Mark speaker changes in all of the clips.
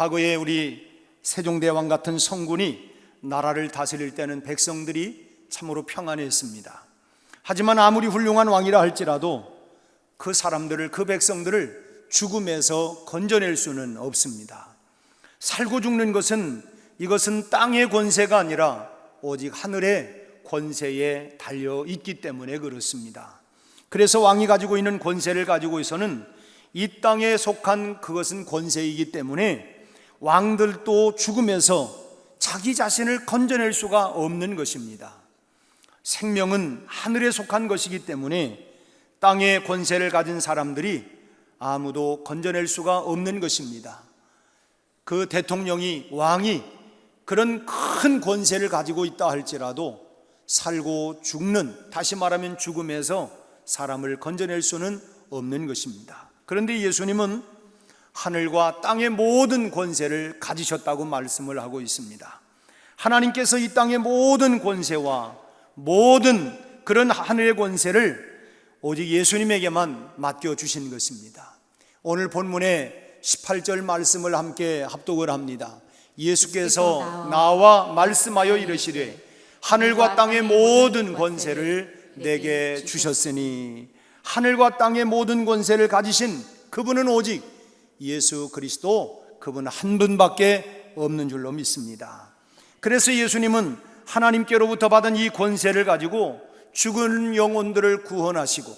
Speaker 1: 과거에 우리 세종대왕 같은 성군이 나라를 다스릴 때는 백성들이 참으로 평안했습니다. 하지만 아무리 훌륭한 왕이라 할지라도 그 사람들을, 그 백성들을 죽음에서 건져낼 수는 없습니다. 살고 죽는 것은, 이것은 땅의 권세가 아니라 오직 하늘의 권세에 달려 있기 때문에 그렇습니다. 그래서 왕이 가지고 있는 권세를 가지고 있어서는 이 땅에 속한 그것은 권세이기 때문에 왕들도 죽음에서 자기 자신을 건져낼 수가 없는 것입니다. 생명은 하늘에 속한 것이기 때문에 땅의 권세를 가진 사람들이 아무도 건져낼 수가 없는 것입니다. 그 대통령이, 왕이 그런 큰 권세를 가지고 있다 할지라도 살고 죽는, 다시 말하면 죽음에서 사람을 건져낼 수는 없는 것입니다. 그런데 예수님은 하늘과 땅의 모든 권세를 가지셨다고 말씀을 하고 있습니다. 하나님께서 이 땅의 모든 권세와 모든 그런 하늘의 권세를 오직 예수님에게만 맡겨주신 것입니다. 오늘 본문의 18절 말씀을 함께 합독을 합니다. 예수께서 나와 말씀하여 이르시되 하늘과 땅의 모든 권세를 내게 주셨으니, 하늘과 땅의 모든 권세를 가지신 그분은 오직 예수 그리스도, 그분 한 분밖에 없는 줄로 믿습니다. 그래서 예수님은 하나님께로부터 받은 이 권세를 가지고 죽은 영혼들을 구원하시고,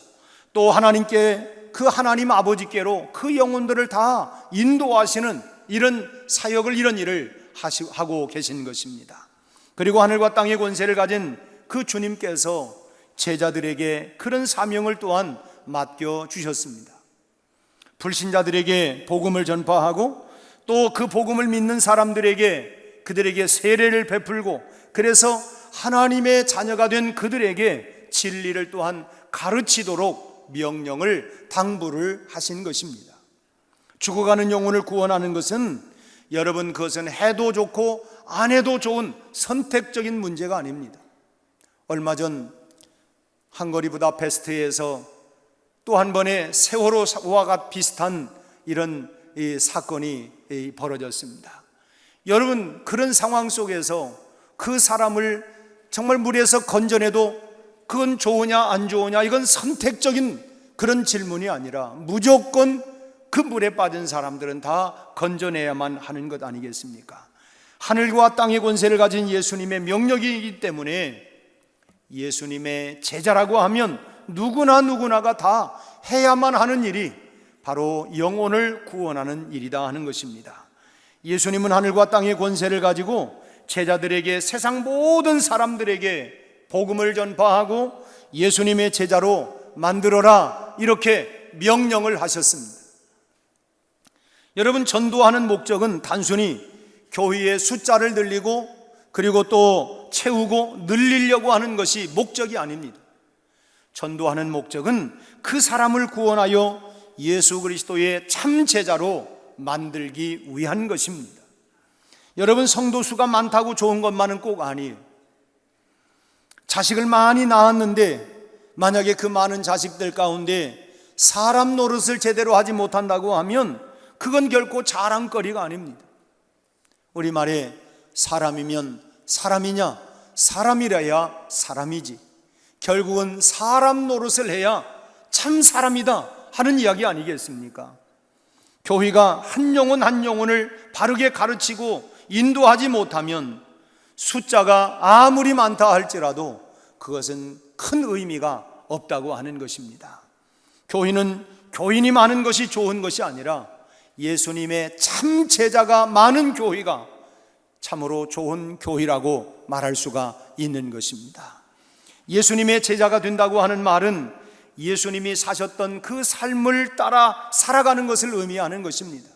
Speaker 1: 또 하나님께, 그 하나님 아버지께로 그 영혼들을 다 인도하시는 이런 사역을, 이런 일을 하고 계신 것입니다. 그리고 하늘과 땅의 권세를 가진 그 주님께서 제자들에게 그런 사명을 또한 맡겨주셨습니다. 불신자들에게 복음을 전파하고 또 그 복음을 믿는 사람들에게, 그들에게 세례를 베풀고, 그래서 하나님의 자녀가 된 그들에게 진리를 또한 가르치도록 명령을, 당부를 하신 것입니다. 죽어가는 영혼을 구원하는 것은, 여러분, 그것은 해도 좋고 안 해도 좋은 선택적인 문제가 아닙니다. 얼마 전 헝가리 부다페스트에서 또 한 번의 세월호와 비슷한 이런 사건이 벌어졌습니다. 여러분, 그런 상황 속에서 그 사람을 정말 물에서 건져내도 그건 좋으냐 안 좋으냐, 이건 선택적인 그런 질문이 아니라 무조건 그 물에 빠진 사람들은 다 건져내야만 하는 것 아니겠습니까? 하늘과 땅의 권세를 가진 예수님의 명령이기 때문에 예수님의 제자라고 하면 누구나가 다 해야만 하는 일이 바로 영혼을 구원하는 일이다 하는 것입니다. 예수님은 하늘과 땅의 권세를 가지고 제자들에게, 세상 모든 사람들에게 복음을 전파하고 예수님의 제자로 만들어라, 이렇게 명령을 하셨습니다. 여러분, 전도하는 목적은 단순히 교회의 숫자를 늘리고 그리고 또 채우고 늘리려고 하는 것이 목적이 아닙니다. 전도하는 목적은 그 사람을 구원하여 예수 그리스도의 참 제자로 만들기 위한 것입니다. 여러분, 성도 수가 많다고 좋은 것만은 꼭 아니에요. 자식을 많이 낳았는데 만약에 그 많은 자식들 가운데 사람 노릇을 제대로 하지 못한다고 하면 그건 결코 자랑거리가 아닙니다. 우리말에 사람이면 사람이냐, 사람이라야 사람이지, 결국은 사람 노릇을 해야 참 사람이다 하는 이야기 아니겠습니까? 교회가 한 영혼 한 영혼을 바르게 가르치고 인도하지 못하면 숫자가 아무리 많다 할지라도 그것은 큰 의미가 없다고 하는 것입니다. 교회는 교인이 많은 것이 좋은 것이 아니라 예수님의 참 제자가 많은 교회가 참으로 좋은 교회라고 말할 수가 있는 것입니다. 예수님의 제자가 된다고 하는 말은 예수님이 사셨던 그 삶을 따라 살아가는 것을 의미하는 것입니다.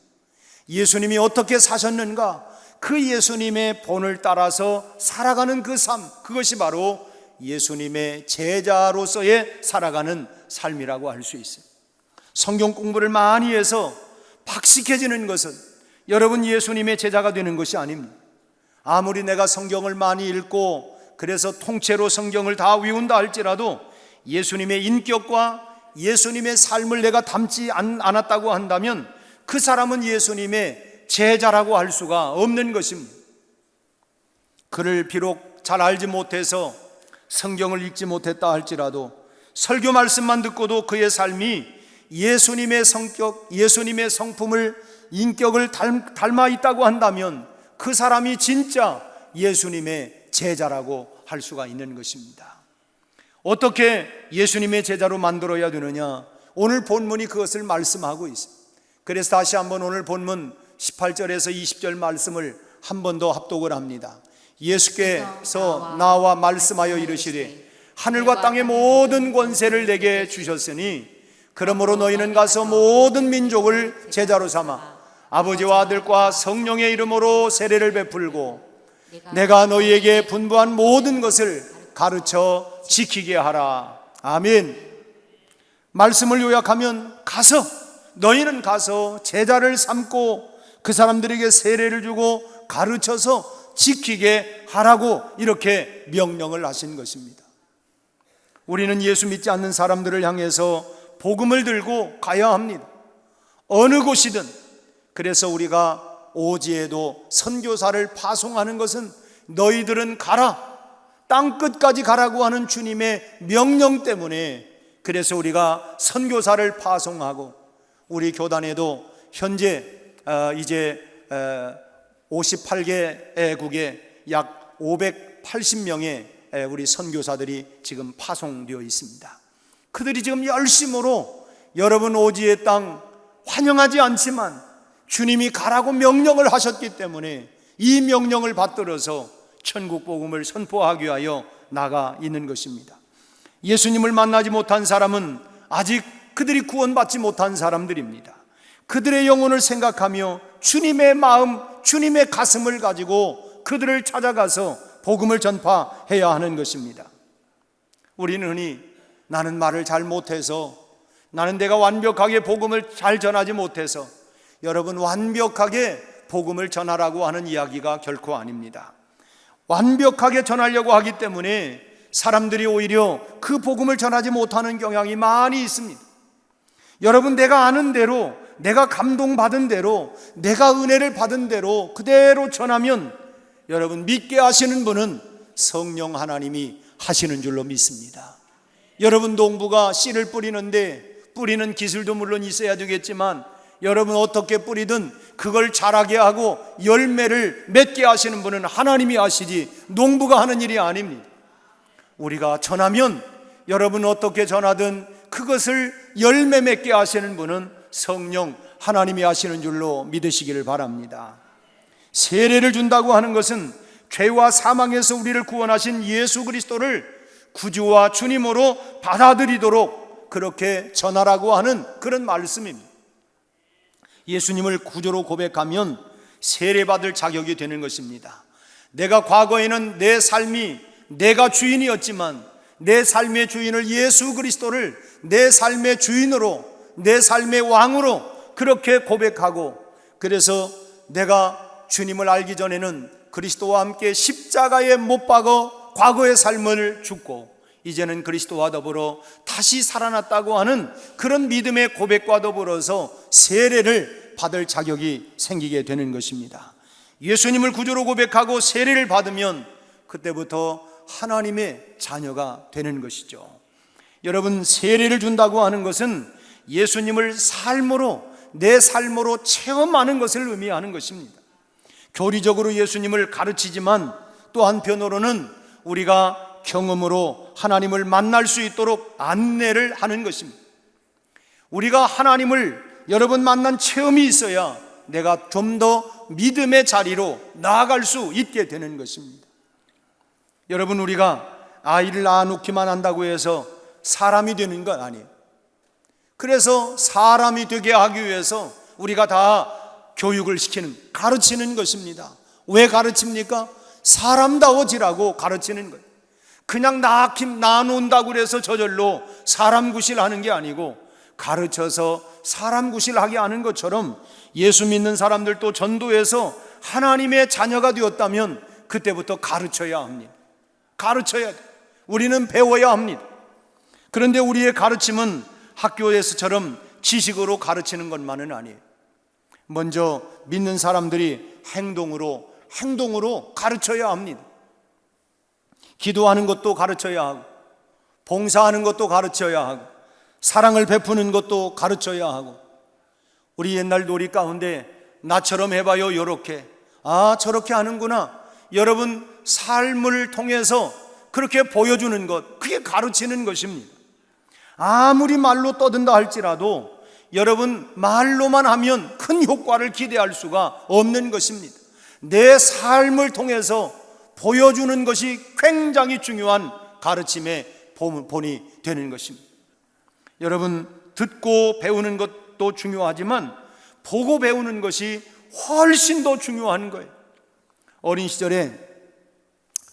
Speaker 1: 예수님이 어떻게 사셨는가, 그 예수님의 본을 따라서 살아가는 그 삶, 그것이 바로 예수님의 제자로서의 살아가는 삶이라고 할 수 있어요. 성경 공부를 많이 해서 박식해지는 것은 여러분 예수님의 제자가 되는 것이 아닙니다. 아무리 내가 성경을 많이 읽고 그래서 통째로 성경을 다 외운다 할지라도 예수님의 인격과 예수님의 삶을 내가 담지 않았다고 한다면 그 사람은 예수님의 제자라고 할 수가 없는 것입니다. 그를 비록 잘 알지 못해서 성경을 읽지 못했다 할지라도 설교 말씀만 듣고도 그의 삶이 예수님의 성격, 예수님의 성품을, 인격을 닮아 있다고 한다면 그 사람이 진짜 예수님의 제자라고 할 수가 있는 것입니다. 어떻게 예수님의 제자로 만들어야 되느냐? 오늘 본문이 그것을 말씀하고 있습니다. 그래서 다시 한번 오늘 본문 18절에서 20절 말씀을 한 번 더 합독을 합니다. 예수께서 나와 말씀하여 이르시되 하늘과 땅의 모든 권세를 내게 주셨으니 그러므로 너희는 가서 모든 민족을 제자로 삼아 아버지와 아들과 성령의 이름으로 세례를 베풀고 내가 너희에게 분부한 모든 것을 가르쳐 지키게 하라. 아멘. 말씀을 요약하면 너희는 가서 제자를 삼고 그 사람들에게 세례를 주고 가르쳐서 지키게 하라고 이렇게 명령을 하신 것입니다. 우리는 예수 믿지 않는 사람들을 향해서 복음을 들고 가야 합니다. 어느 곳이든. 그래서 우리가 오지에도 선교사를 파송하는 것은 너희들은 가라, 땅끝까지 가라고 하는 주님의 명령 때문에 그래서 우리가 선교사를 파송하고 우리 교단에도 현재 이제 58개국에 약 580명의 우리 선교사들이 지금 파송되어 있습니다. 그들이 지금 열심으로 여러분 오지의 땅 환영하지 않지만 주님이 가라고 명령을 하셨기 때문에 이 명령을 받들어서 천국 복음을 선포하기 위하여 나가 있는 것입니다. 예수님을 만나지 못한 사람은 아직 그들이 구원받지 못한 사람들입니다. 그들의 영혼을 생각하며 주님의 마음, 주님의 가슴을 가지고 그들을 찾아가서 복음을 전파해야 하는 것입니다. 우리는 흔히 나는 말을 잘 못해서, 나는 내가 완벽하게 복음을 잘 전하지 못해서, 여러분 완벽하게 복음을 전하라고 하는 이야기가 결코 아닙니다. 완벽하게 전하려고 하기 때문에 사람들이 오히려 그 복음을 전하지 못하는 경향이 많이 있습니다. 여러분, 내가 아는 대로, 내가 감동받은 대로, 내가 은혜를 받은 대로 그대로 전하면 여러분 믿게 하시는 분은 성령 하나님이 하시는 줄로 믿습니다. 여러분 농부가 씨를 뿌리는데 뿌리는 기술도 물론 있어야 되겠지만 여러분 어떻게 뿌리든 그걸 자라게 하고 열매를 맺게 하시는 분은 하나님이 하시지 농부가 하는 일이 아닙니다. 우리가 전하면 여러분 어떻게 전하든 그것을 열매 맺게 하시는 분은 성령 하나님이 하시는 줄로 믿으시기를 바랍니다. 세례를 준다고 하는 것은 죄와 사망에서 우리를 구원하신 예수 그리스도를 구주와 주님으로 받아들이도록 그렇게 전하라고 하는 그런 말씀입니다. 예수님을 구주로 고백하면 세례받을 자격이 되는 것입니다. 내가 과거에는 내 삶이 내가 주인이었지만 내 삶의 주인을 예수 그리스도를 내 삶의 주인으로, 내 삶의 왕으로 그렇게 고백하고, 그래서 내가 주님을 알기 전에는 그리스도와 함께 십자가에 못 박아 과거의 삶을 죽고 이제는 그리스도와 더불어 다시 살아났다고 하는 그런 믿음의 고백과 더불어서 세례를 받을 자격이 생기게 되는 것입니다. 예수님을 구주로 고백하고 세례를 받으면 그때부터 하나님의 자녀가 되는 것이죠. 여러분, 세례를 준다고 하는 것은 예수님을 삶으로, 내 삶으로 체험하는 것을 의미하는 것입니다. 교리적으로 예수님을 가르치지만 또 한편으로는 우리가 경험으로 하나님을 만날 수 있도록 안내를 하는 것입니다. 우리가 하나님을 여러분 만난 체험이 있어야 내가 좀 더 믿음의 자리로 나아갈 수 있게 되는 것입니다. 여러분, 우리가 아이를 낳아놓기만 한다고 해서 사람이 되는 건 아니에요. 그래서 사람이 되게 하기 위해서 우리가 다 교육을 시키는, 가르치는 것입니다. 왜 가르칩니까? 사람다워지라고 가르치는 거예요. 그냥 낳아놓는다고 해서 저절로 사람 구실하는 게 아니고 가르쳐서 사람 구실하게 하는 것처럼 예수 믿는 사람들도 전도해서 하나님의 자녀가 되었다면 그때부터 가르쳐야 합니다. 가르쳐야 돼. 우리는 배워야 합니다. 그런데 우리의 가르침은 학교에서처럼 지식으로 가르치는 것만은 아니에요. 먼저 믿는 사람들이 행동으로 가르쳐야 합니다. 기도하는 것도 가르쳐야 하고, 봉사하는 것도 가르쳐야 하고, 사랑을 베푸는 것도 가르쳐야 하고. 우리 옛날 놀이 가운데 나처럼 해봐요, 요렇게. 저렇게 하는구나. 여러분, 삶을 통해서 그렇게 보여주는 것, 그게 가르치는 것입니다. 아무리 말로 떠든다 할지라도 여러분, 말로만 하면 큰 효과를 기대할 수가 없는 것입니다. 내 삶을 통해서 보여주는 것이 굉장히 중요한 가르침의 본이 되는 것입니다. 여러분, 듣고 배우는 것도 중요하지만 보고 배우는 것이 훨씬 더 중요한 거예요. 어린 시절에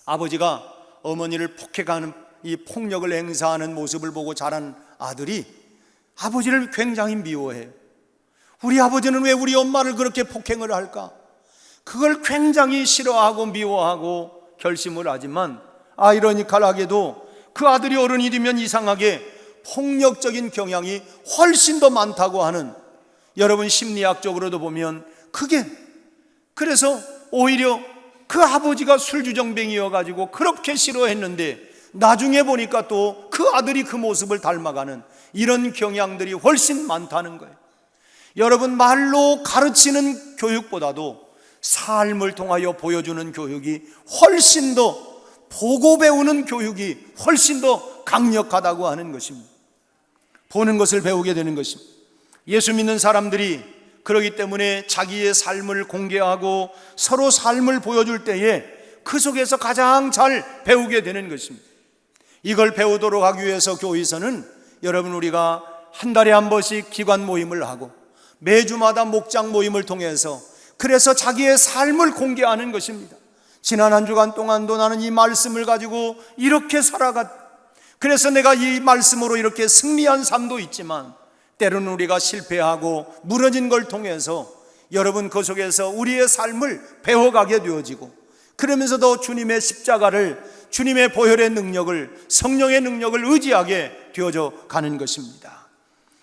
Speaker 1: 아버지가 어머니를 폭행하는, 이 폭력을 행사하는 모습을 보고 자란 아들이 아버지를 굉장히 미워해요. 우리 아버지는 왜 우리 엄마를 그렇게 폭행을 할까? 그걸 굉장히 싫어하고 미워하고 결심을 하지만 아이러니컬하게도 그 아들이 어른이 되면 이상하게 폭력적인 경향이 훨씬 더 많다고 하는, 여러분 심리학적으로도 보면 그래서 오히려 그 아버지가 술주정뱅이여가지고 그렇게 싫어했는데 나중에 보니까 또 그 아들이 그 모습을 닮아가는 이런 경향들이 훨씬 많다는 거예요. 여러분, 말로 가르치는 교육보다도 삶을 통하여 보여주는 교육이 훨씬 더, 보고 배우는 교육이 훨씬 더 강력하다고 하는 것입니다. 보는 것을 배우게 되는 것입니다. 예수 믿는 사람들이 그러기 때문에 자기의 삶을 공개하고 서로 삶을 보여줄 때에 그 속에서 가장 잘 배우게 되는 것입니다. 이걸 배우도록 하기 위해서 교회에서는 여러분, 우리가 한 달에 한 번씩 기관 모임을 하고 매주마다 목장 모임을 통해서 그래서 자기의 삶을 공개하는 것입니다. 지난 한 주간 동안도 나는 이 말씀을 가지고 이렇게 살아갔다. 그래서 내가 이 말씀으로 이렇게 승리한 삶도 있지만 때로는 우리가 실패하고 무너진 걸 통해서 여러분 그 속에서 우리의 삶을 배워가게 되어지고, 그러면서 더 주님의 십자가를, 주님의 보혈의 능력을, 성령의 능력을 의지하게 되어져 가는 것입니다.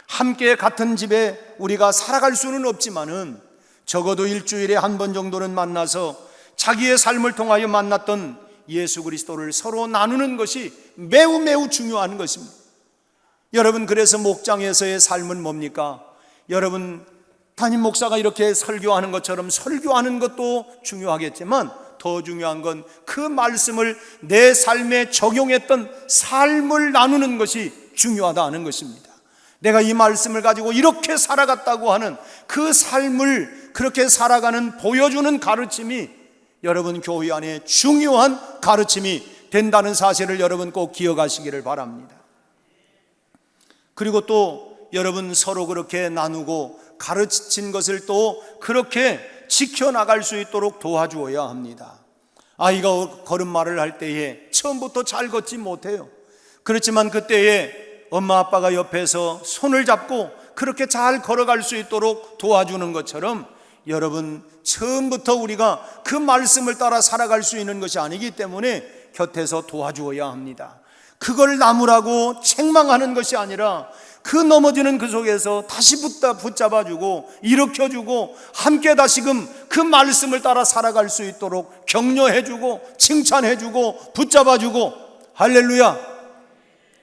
Speaker 1: 함께 같은 집에 우리가 살아갈 수는 없지만은 적어도 일주일에 한 번 정도는 만나서 자기의 삶을 통하여 만났던 예수 그리스도를 서로 나누는 것이 매우 중요한 것입니다. 여러분, 그래서 목장에서의 삶은 뭡니까? 여러분, 담임 목사가 이렇게 설교하는 것처럼 설교하는 것도 중요하겠지만 더 중요한 건 그 말씀을 내 삶에 적용했던 삶을 나누는 것이 중요하다는 것입니다. 내가 이 말씀을 가지고 이렇게 살아갔다고 하는 그 삶을 그렇게 살아가는, 보여주는 가르침이 여러분 교회 안에 중요한 가르침이 된다는 사실을 여러분 꼭 기억하시기를 바랍니다. 그리고 또 여러분, 서로 그렇게 나누고 가르친 것을 또 그렇게 지켜나갈 수 있도록 도와주어야 합니다. 아이가 걸음마를 할 때에 처음부터 잘 걷지 못해요. 그렇지만 그때에 엄마 아빠가 옆에서 손을 잡고 그렇게 잘 걸어갈 수 있도록 도와주는 것처럼 여러분, 처음부터 우리가 그 말씀을 따라 살아갈 수 있는 것이 아니기 때문에 곁에서 도와주어야 합니다. 그걸 나무라고 책망하는 것이 아니라 그 넘어지는 그 속에서 다시 붙잡아주고 일으켜주고 함께 다시금 그 말씀을 따라 살아갈 수 있도록 격려해주고 칭찬해주고 붙잡아주고, 할렐루야.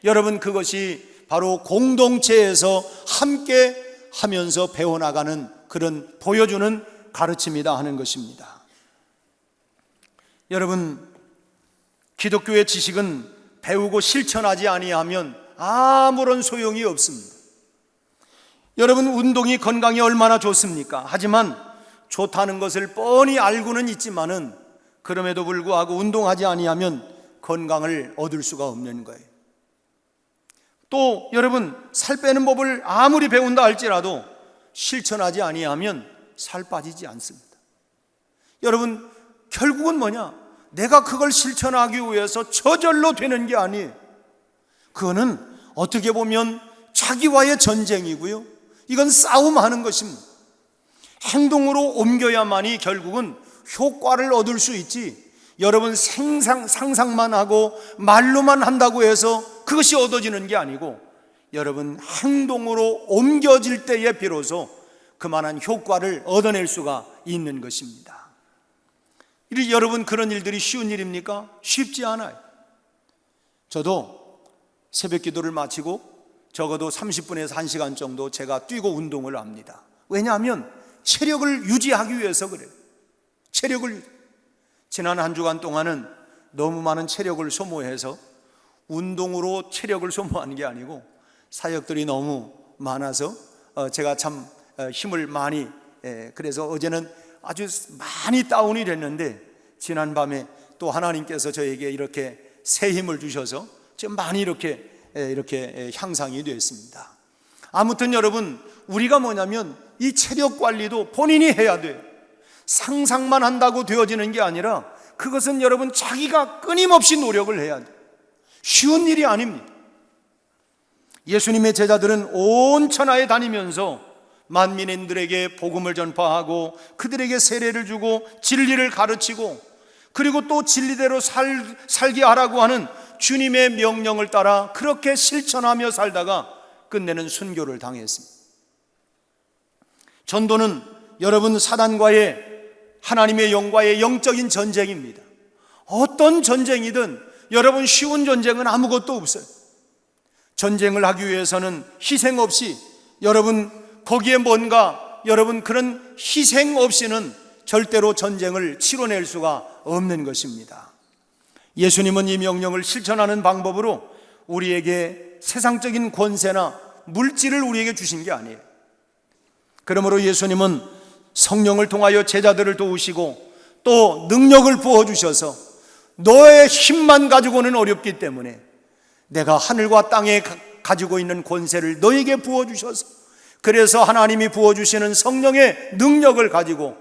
Speaker 1: 여러분, 그것이 바로 공동체에서 함께 하면서 배워나가는 그런 보여주는 가르침이다 하는 것입니다. 여러분, 기독교의 지식은 배우고 실천하지 아니하면 아무런 소용이 없습니다. 여러분, 운동이 건강에 얼마나 좋습니까? 하지만 좋다는 것을 뻔히 알고는 있지만은 그럼에도 불구하고 운동하지 아니하면 건강을 얻을 수가 없는 거예요. 또 여러분, 살 빼는 법을 아무리 배운다 할지라도 실천하지 아니하면 살 빠지지 않습니다. 여러분, 결국은 뭐냐? 내가 그걸 실천하기 위해서 저절로 되는 게 아니에요. 그거는 어떻게 보면 자기와의 전쟁이고요, 이건 싸움하는 것입니다. 행동으로 옮겨야만이 결국은 효과를 얻을 수 있지, 여러분 상상만 하고 말로만 한다고 해서 그것이 얻어지는 게 아니고, 여러분 행동으로 옮겨질 때에 비로소 그만한 효과를 얻어낼 수가 있는 것입니다. 여러분, 그런 일들이 쉬운 일입니까? 쉽지 않아요. 저도 새벽 기도를 마치고 적어도 30분에서 1시간 정도 제가 뛰고 운동을 합니다. 왜냐하면 체력을 유지하기 위해서 그래요. 지난 한 주간 동안은 너무 많은 체력을 소모해서 운동으로 체력을 소모하는 게 아니고 사역들이 너무 많아서 제가 참 힘을 많이, 그래서 어제는 아주 많이 다운이 됐는데 지난 밤에 또 하나님께서 저에게 이렇게 새 힘을 주셔서 지금 많이 이렇게 향상이 되었습니다. 아무튼 여러분, 우리가 뭐냐면 이 체력 관리도 본인이 해야 돼요. 상상만 한다고 되어지는 게 아니라 그것은 여러분 자기가 끊임없이 노력을 해야 돼요. 쉬운 일이 아닙니다. 예수님의 제자들은 온 천하에 다니면서 만민들에게 복음을 전파하고 그들에게 세례를 주고 진리를 가르치고 그리고 또 진리대로 살게 하라고 하는 주님의 명령을 따라 그렇게 실천하며 살다가 끝내는 순교를 당했습니다. 전도는 여러분 사단과의, 하나님의 영과의 영적인 전쟁입니다. 어떤 전쟁이든 여러분 쉬운 전쟁은 아무것도 없어요. 전쟁을 하기 위해서는 희생 없이, 여러분 거기에 뭔가 여러분 그런 희생 없이는 절대로 전쟁을 치러낼 수가 없는 것입니다. 예수님은 이 명령을 실천하는 방법으로 우리에게 세상적인 권세나 물질을 우리에게 주신 게 아니에요. 그러므로 예수님은 성령을 통하여 제자들을 도우시고 또 능력을 부어주셔서 너의 힘만 가지고는 어렵기 때문에 내가 하늘과 땅에 가지고 있는 권세를 너에게 부어주셔서, 그래서 하나님이 부어주시는 성령의 능력을 가지고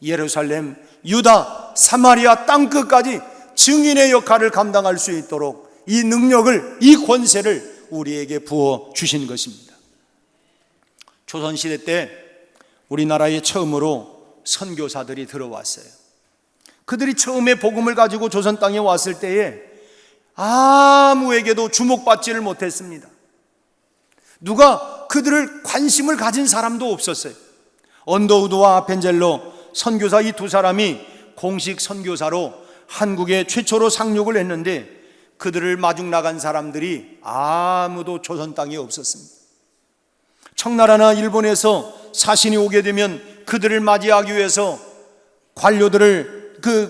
Speaker 1: 예루살렘, 유다, 사마리아 땅끝까지 증인의 역할을 감당할 수 있도록 이 능력을, 이 권세를 우리에게 부어주신 것입니다. 조선시대 때 우리나라에 처음으로 선교사들이 들어왔어요. 그들이 처음에 복음을 가지고 조선 땅에 왔을 때에 아무에게도 주목받지를 못했습니다. 누가 그들을 관심을 가진 사람도 없었어요. 언더우드와 아펜젤러 선교사 이 두 사람이 공식 선교사로 한국에 최초로 상륙을 했는데 그들을 마중 나간 사람들이 아무도 조선 땅에 없었습니다. 청나라나 일본에서 사신이 오게 되면 그들을 맞이하기 위해서 관료들을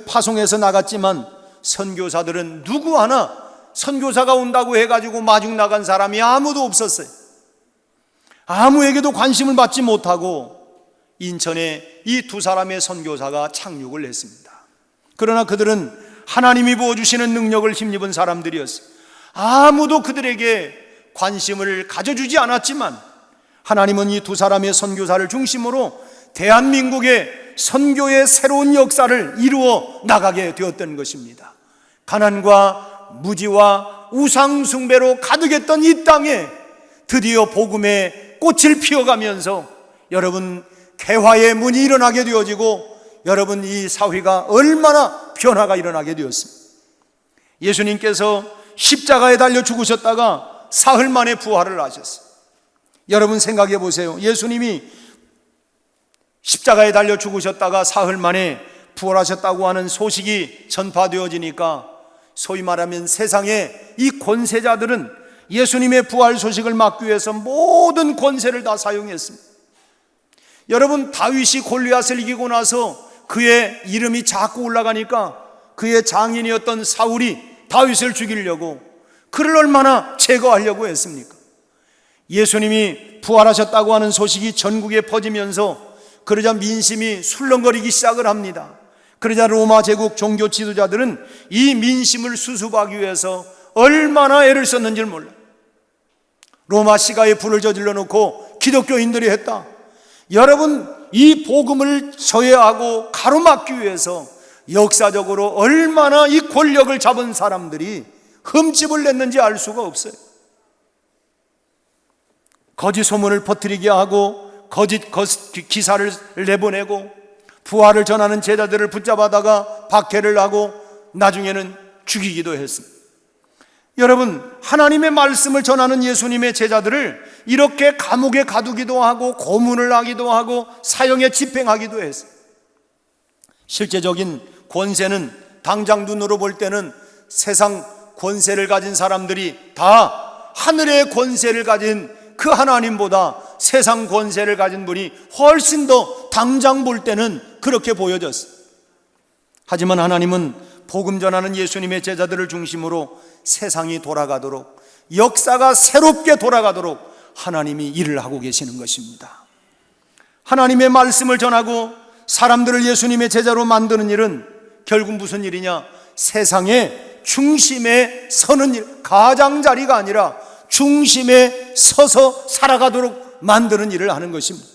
Speaker 1: 파송해서 나갔지만 선교사들은 누구 하나 선교사가 온다고 해가지고 마중 나간 사람이 아무도 없었어요. 아무에게도 관심을 받지 못하고 인천에 이 두 사람의 선교사가 착륙을 했습니다. 그러나 그들은 하나님이 부어주시는 능력을 힘입은 사람들이었어요. 아무도 그들에게 관심을 가져주지 않았지만 하나님은 이 두 사람의 선교사를 중심으로 대한민국의 선교의 새로운 역사를 이루어 나가게 되었던 것입니다. 가난과 무지와 우상 숭배로 가득했던 이 땅에 드디어 복음의 꽃을 피워가면서 여러분 개화의 문이 일어나게 되어지고 여러분 이 사회가 얼마나 변화가 일어나게 되었습니다. 예수님께서 십자가에 달려 죽으셨다가 사흘 만에 부활을 하셨어요. 여러분 생각해 보세요. 예수님이 십자가에 달려 죽으셨다가 사흘 만에 부활하셨다고 하는 소식이 전파되어지니까 소위 말하면 세상의 이 권세자들은 예수님의 부활 소식을 막기 위해서 모든 권세를 다 사용했습니다. 여러분 다윗이 골리앗을 이기고 나서 그의 이름이 자꾸 올라가니까 그의 장인이었던 사울이 다윗을 죽이려고 그를 얼마나 제거하려고 했습니까? 예수님이 부활하셨다고 하는 소식이 전국에 퍼지면서 그러자 민심이 술렁거리기 시작을 합니다. 그러자 로마 제국 종교 지도자들은 이 민심을 수습하기 위해서 얼마나 애를 썼는지 몰라요. 로마 시가에 불을 저질러 놓고 기독교인들이 했다. 여러분 이 복음을 저해하고 가로막기 위해서 역사적으로 얼마나 이 권력을 잡은 사람들이 흠집을 냈는지 알 수가 없어요. 거짓 소문을 퍼뜨리게 하고 거짓 기사를 내보내고 부활을 전하는 제자들을 붙잡아다가 박해를 하고 나중에는 죽이기도 했습니다. 여러분, 하나님의 말씀을 전하는 예수님의 제자들을 이렇게 감옥에 가두기도 하고 고문을 하기도 하고 사형에 집행하기도 했어요. 실제적인 권세는 당장 눈으로 볼 때는 세상 권세를 가진 사람들이 다 하늘의 권세를 가진 그 하나님보다 세상 권세를 가진 분이 훨씬 더 당장 볼 때는 그렇게 보여졌어요. 하지만 하나님은 복음 전하는 예수님의 제자들을 중심으로 세상이 돌아가도록, 역사가 새롭게 돌아가도록 하나님이 일을 하고 계시는 것입니다. 하나님의 말씀을 전하고 사람들을 예수님의 제자로 만드는 일은 결국 무슨 일이냐? 세상의 중심에 서는 일, 가장자리가 아니라 중심에 서서 살아가도록 만드는 일을 하는 것입니다.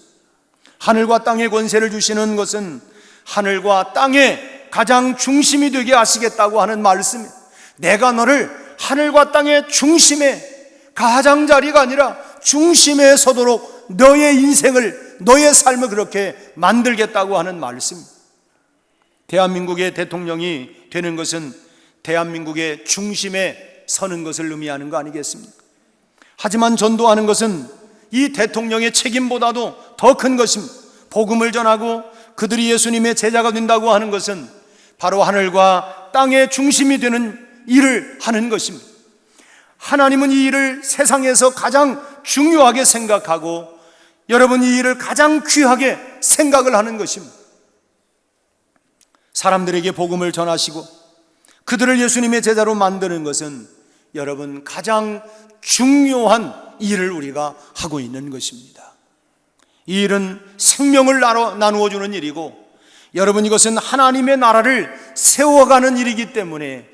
Speaker 1: 하늘과 땅의 권세를 주시는 것은 하늘과 땅의 가장 중심이 되게 하시겠다고 하는 말씀입니다. 내가 너를 하늘과 땅의 중심에, 가장자리가 아니라 중심에 서도록 너의 인생을, 너의 삶을 그렇게 만들겠다고 하는 말씀입니다. 대한민국의 대통령이 되는 것은 대한민국의 중심에 서는 것을 의미하는 거 아니겠습니까? 하지만 전도하는 것은 이 대통령의 책임보다도 더 큰 것입니다. 복음을 전하고 그들이 예수님의 제자가 된다고 하는 것은 바로 하늘과 땅의 중심이 되는 일을 하는 것입니다. 하나님은 이 일을 세상에서 가장 중요하게 생각하고 여러분 이 일을 가장 귀하게 생각을 하는 것입니다. 사람들에게 복음을 전하시고 그들을 예수님의 제자로 만드는 것은 여러분 가장 중요한 일을 우리가 하고 있는 것입니다. 이 일은 생명을 나누어 주는 일이고 여러분 이것은 하나님의 나라를 세워가는 일이기 때문에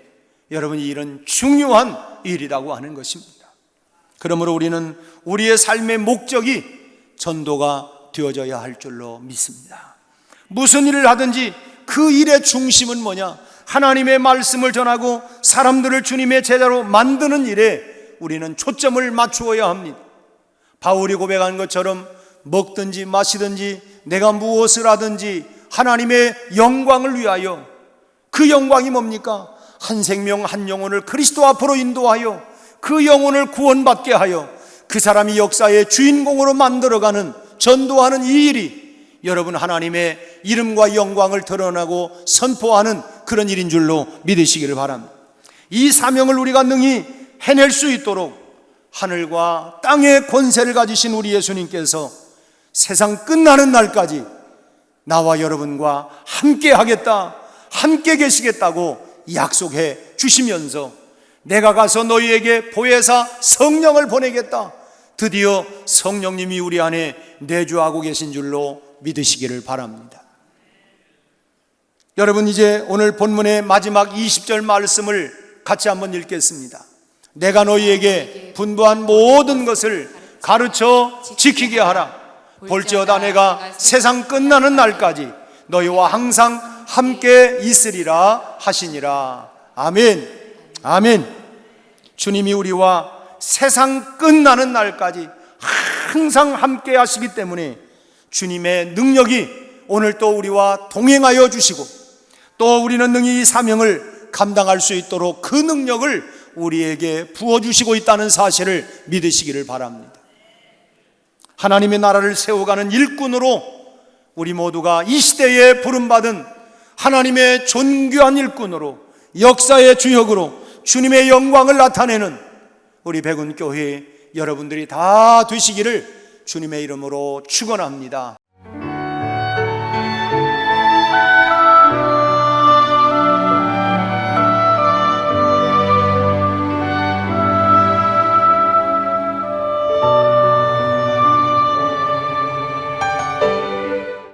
Speaker 1: 여러분 이 일은 중요한 일이라고 하는 것입니다. 그러므로 우리는 우리의 삶의 목적이 전도가 되어져야 할 줄로 믿습니다. 무슨 일을 하든지 그 일의 중심은 뭐냐? 하나님의 말씀을 전하고 사람들을 주님의 제자로 만드는 일에 우리는 초점을 맞추어야 합니다. 바울이 고백한 것처럼 먹든지 마시든지 내가 무엇을 하든지 하나님의 영광을 위하여, 그 영광이 뭡니까? 한 생명 한 영혼을 그리스도 앞으로 인도하여 그 영혼을 구원받게 하여 그 사람이 역사의 주인공으로 만들어가는, 전도하는 이 일이 여러분 하나님의 이름과 영광을 드러나고 선포하는 그런 일인 줄로 믿으시기를 바랍니다. 이 사명을 우리가 능히 해낼 수 있도록 하늘과 땅의 권세를 가지신 우리 예수님께서 세상 끝나는 날까지 나와 여러분과 함께 하겠다, 함께 계시겠다고 약속해 주시면서 내가 가서 너희에게 보혜사 성령을 보내겠다, 드디어 성령님이 우리 안에 내주하고 계신 줄로 믿으시기를 바랍니다. 여러분 이제 오늘 본문의 마지막 20절 말씀을 같이 한번 읽겠습니다. 내가 너희에게 분부한 모든 것을 가르쳐 지키게 하라. 볼지어다 내가 세상 끝나는 날까지 너희와 항상 함께 있으리라 하시니라. 아멘. 아멘. 주님이 우리와 세상 끝나는 날까지 항상 함께 하시기 때문에 주님의 능력이 오늘 또 우리와 동행하여 주시고 또 우리는 능히 이 사명을 감당할 수 있도록 그 능력을 우리에게 부어주시고 있다는 사실을 믿으시기를 바랍니다. 하나님의 나라를 세워가는 일꾼으로 우리 모두가 이 시대에 부름받은 하나님의 존귀한 일꾼으로, 역사의 주역으로 주님의 영광을 나타내는 우리 백운교회 여러분들이 다 되시기를 주님의 이름으로 축원합니다.